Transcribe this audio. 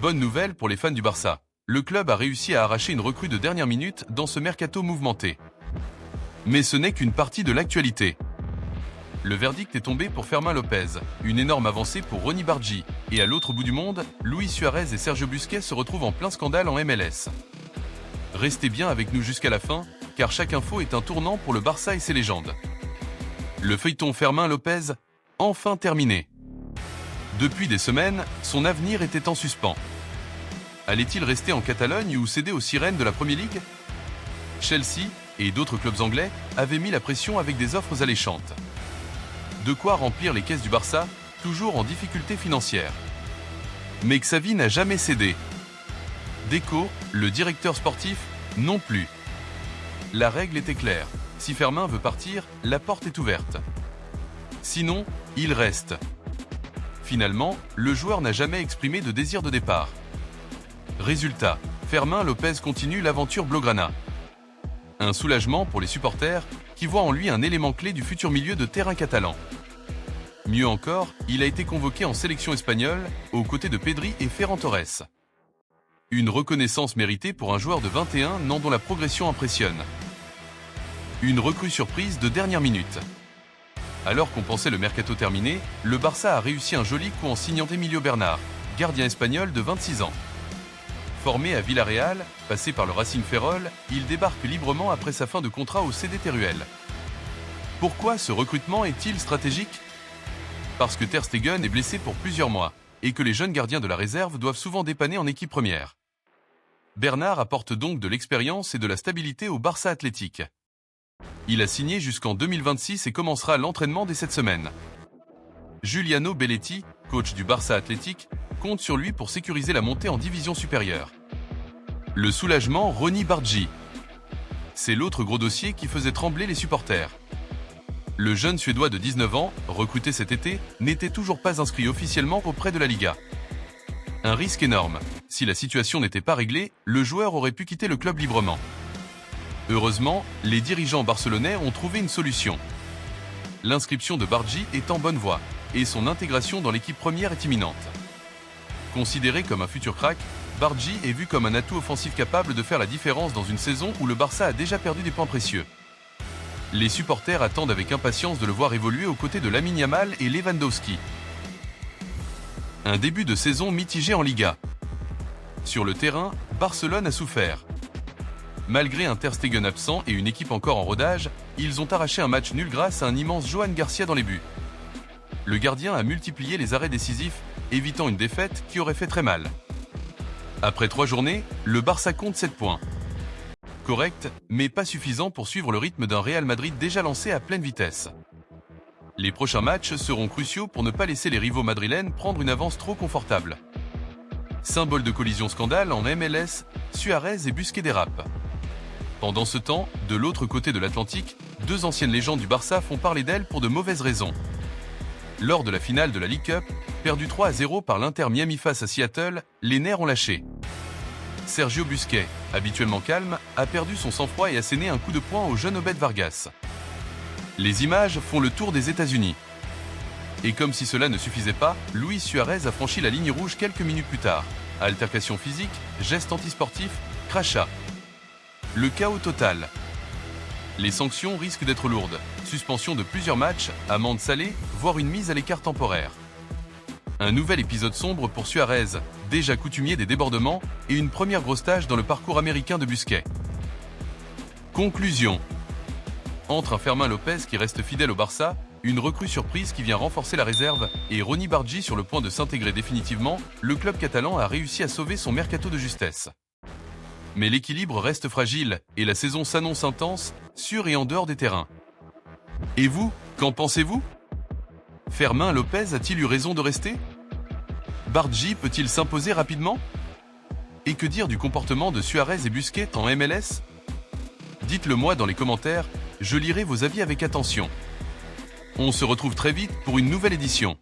Bonne nouvelle pour les fans du Barça. Le club a réussi à arracher une recrue de dernière minute dans ce mercato mouvementé. Mais ce n'est qu'une partie de l'actualité. Le verdict est tombé pour Fermín López, une énorme avancée pour Ronny Bargi, et à l'autre bout du monde, Luis Suárez et Sergio Busquets se retrouvent en plein scandale en MLS. Restez bien avec nous jusqu'à la fin, car chaque info est un tournant pour le Barça et ses légendes. Le feuilleton Fermín López, enfin terminé. Depuis des semaines, son avenir était en suspens. Allait-il rester en Catalogne ou céder aux sirènes de la Premier League? Chelsea et d'autres clubs anglais avaient mis la pression avec des offres alléchantes. De quoi remplir les caisses du Barça, toujours en difficulté financière. Mais Xavi n'a jamais cédé. Deco, le directeur sportif, non plus. La règle était claire. Si Fermín veut partir, la porte est ouverte. Sinon, il reste. Finalement, le joueur n'a jamais exprimé de désir de départ. Résultat, Fermín López continue l'aventure Blaugrana. Un soulagement pour les supporters qui voient en lui un élément clé du futur milieu de terrain catalan. Mieux encore, il a été convoqué en sélection espagnole, aux côtés de Pedri et Ferran Torres. Une reconnaissance méritée pour un joueur de 21 ans dont la progression impressionne. Une recrue surprise de dernière minute. Alors qu'on pensait le mercato terminé, le Barça a réussi un joli coup en signant Emilio Bernard, gardien espagnol de 26 ans. Formé à Villarreal, passé par le Racing Ferrol, il débarque librement après sa fin de contrat au CD Teruel. Pourquoi ce recrutement est-il stratégique? Parce que Ter Stegen est blessé pour plusieurs mois, et que les jeunes gardiens de la réserve doivent souvent dépanner en équipe première. Bernard apporte donc de l'expérience et de la stabilité au Barça Athletic. Il a signé jusqu'en 2026 et commencera l'entraînement dès cette semaine. Giuliano Belletti, coach du Barça Athletic, compte sur lui pour sécuriser la montée en division supérieure. Le soulagement Ronny Bargi. C'est l'autre gros dossier qui faisait trembler les supporters. Le jeune Suédois de 19 ans, recruté cet été, n'était toujours pas inscrit officiellement auprès de la Liga. Un risque énorme. Si la situation n'était pas réglée, le joueur aurait pu quitter le club librement. Heureusement, les dirigeants barcelonais ont trouvé une solution. L'inscription de Bargi est en bonne voie, et son intégration dans l'équipe première est imminente. Considéré comme un futur crack, Bargi est vu comme un atout offensif capable de faire la différence dans une saison où le Barça a déjà perdu des points précieux. Les supporters attendent avec impatience de le voir évoluer aux côtés de Lamine Yamal et Lewandowski. Un début de saison mitigé en Liga. Sur le terrain, Barcelone a souffert. Malgré un Ter Stegen absent et une équipe encore en rodage, ils ont arraché un match nul grâce à un immense Joan Garcia dans les buts. Le gardien a multiplié les arrêts décisifs, évitant une défaite qui aurait fait très mal. Après 3 journées, le Barça compte 7 points. Correct, mais pas suffisant pour suivre le rythme d'un Real Madrid déjà lancé à pleine vitesse. Les prochains matchs seront cruciaux pour ne pas laisser les rivaux madrilènes prendre une avance trop confortable. Symbole de collision scandale en MLS, Suárez et Busquets dérapent. Pendant ce temps, de l'autre côté de l'Atlantique, 2 anciennes légendes du Barça font parler d'elles pour de mauvaises raisons. Lors de la finale de la League Cup, perdu 3-0 par l'Inter Miami face à Seattle, les nerfs ont lâché. Sergio Busquets, habituellement calme, a perdu son sang-froid et asséné un coup de poing au jeune Obed Vargas. Les images font le tour des États-Unis. Et comme si cela ne suffisait pas, Luis Suárez a franchi la ligne rouge quelques minutes plus tard. Altercation physique, geste antisportif, crachat. Le chaos total. Les sanctions risquent d'être lourdes. Suspension de plusieurs matchs, amende salée, voire une mise à l'écart temporaire. Un nouvel épisode sombre pour Suárez, déjà coutumier des débordements, et une première grosse tâche dans le parcours américain de Busquets. Conclusion. Entre un Fermín López qui reste fidèle au Barça, une recrue surprise qui vient renforcer la réserve, et Ronny Bargi sur le point de s'intégrer définitivement, le club catalan a réussi à sauver son mercato de justesse. Mais l'équilibre reste fragile, et la saison s'annonce intense, sur et en dehors des terrains. Et vous, qu'en pensez-vous? Fermín López a-t-il eu raison de rester? Bargi peut-il s'imposer rapidement? Et que dire du comportement de Suárez et Busquets en MLS? Dites-le moi dans les commentaires, je lirai vos avis avec attention. On se retrouve très vite pour une nouvelle édition.